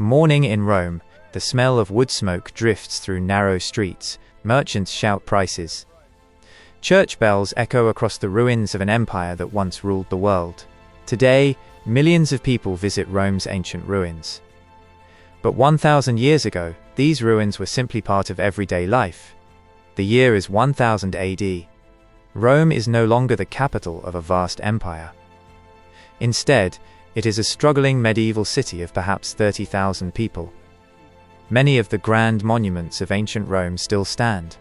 Morning in Rome, the smell of wood smoke drifts through narrow streets, merchants shout prices. Church bells echo across the ruins of an empire that once ruled the world. Today, millions of people visit Rome's ancient ruins. But 1,000 years ago, these ruins were simply part of everyday life. The year is 1000 AD. Rome is no longer the capital of a vast empire. Instead, it is a struggling medieval city of perhaps 30,000 people. Many of the grand monuments of ancient Rome still stand,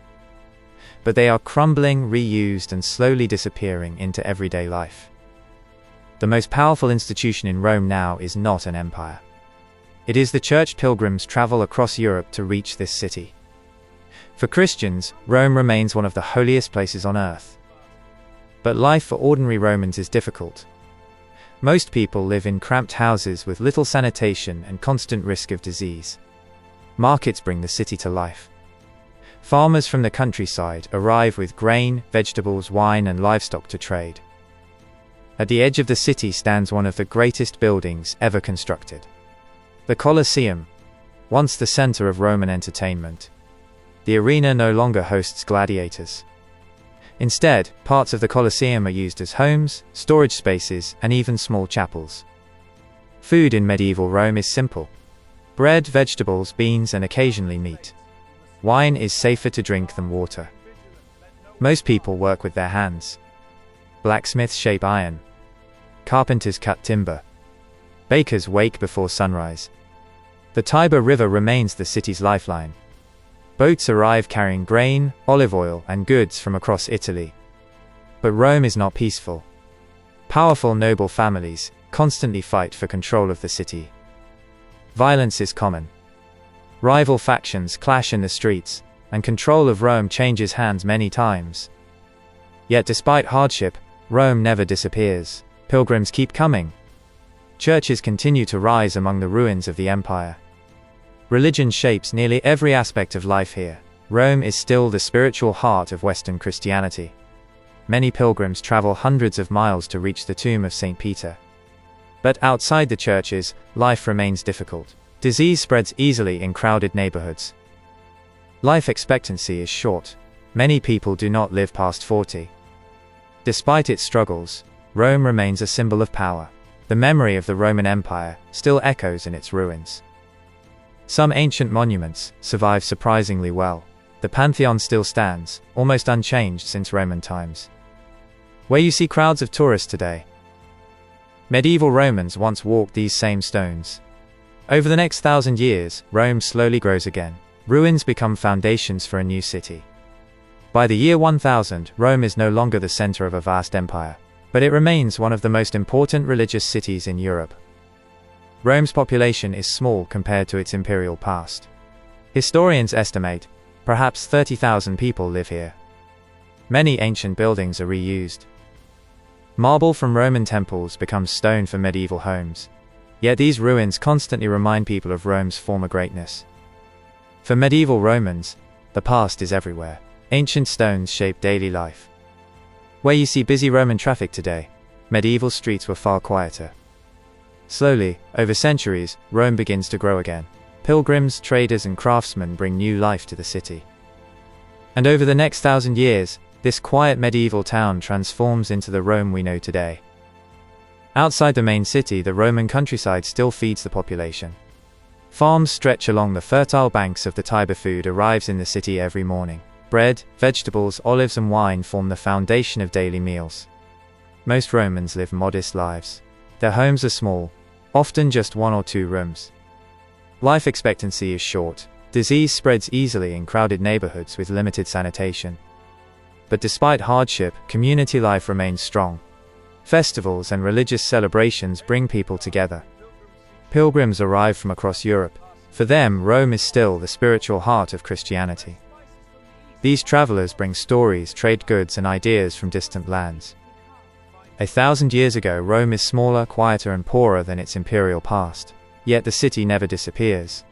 but they are crumbling, reused, and slowly disappearing into everyday life. The most powerful institution in Rome now is not an empire. It is the church. Pilgrims travel across Europe to reach this city. For Christians, Rome remains one of the holiest places on earth. But life for ordinary Romans is difficult. Most people live in cramped houses with little sanitation and constant risk of disease. Markets bring the city to life. Farmers from the countryside arrive with grain, vegetables, wine, and livestock to trade. At the edge of the city stands one of the greatest buildings ever constructed. The Colosseum, once the center of Roman entertainment. The arena no longer hosts gladiators. Instead, parts of the Colosseum are used as homes, storage spaces, and even small chapels. Food in medieval Rome is simple: bread, vegetables, beans, and occasionally meat. Wine is safer to drink than water. Most people work with their hands. Blacksmiths shape iron. Carpenters cut timber. Bakers wake before sunrise. The Tiber River remains the city's lifeline. Boats arrive carrying grain, olive oil, and goods from across Italy. But Rome is not peaceful. Powerful noble families constantly fight for control of the city. Violence is common. Rival factions clash in the streets, and control of Rome changes hands many times. Yet despite hardship, Rome never disappears. Pilgrims keep coming. Churches continue to rise among the ruins of the empire. Religion shapes nearly every aspect of life here. Rome is still the spiritual heart of Western Christianity. Many pilgrims travel hundreds of miles to reach the tomb of St. Peter. But outside the churches, life remains difficult. Disease spreads easily in crowded neighborhoods. Life expectancy is short. Many people do not live past 40. Despite its struggles, Rome remains a symbol of power. The memory of the Roman Empire still echoes in its ruins. Some ancient monuments survive surprisingly well. The Pantheon still stands, almost unchanged since Roman times. Where you see crowds of tourists today. Medieval Romans once walked these same stones. Over the next 1,000 years, Rome slowly grows again. Ruins become foundations for a new city. By the year 1000, Rome is no longer the center of a vast empire, but it remains one of the most important religious cities in Europe. Rome's population is small compared to its imperial past. Historians estimate perhaps 30,000 people live here. Many ancient buildings are reused. Marble from Roman temples becomes stone for medieval homes. Yet these ruins constantly remind people of Rome's former greatness. For medieval Romans, the past is everywhere. Ancient stones shape daily life. Where you see busy Roman traffic today, medieval streets were far quieter. Slowly, over centuries, Rome begins to grow again. Pilgrims, traders, and craftsmen bring new life to the city. And over the next 1,000 years, this quiet medieval town transforms into the Rome we know today. Outside the main city, the Roman countryside still feeds the population. Farms stretch along the fertile banks of the Tiber. Food arrives in the city every morning. Bread, vegetables, olives, and wine form the foundation of daily meals. Most Romans live modest lives. Their homes are small, often just 1 or 2 rooms. Life expectancy is short. Disease spreads easily in crowded neighborhoods with limited sanitation. But despite hardship, community life remains strong. Festivals and religious celebrations bring people together. Pilgrims arrive from across Europe. For them, Rome is still the spiritual heart of Christianity. These travelers bring stories, trade goods, and ideas from distant lands. 1,000 years ago, Rome is smaller, quieter, and poorer than its imperial past. Yet the city never disappears.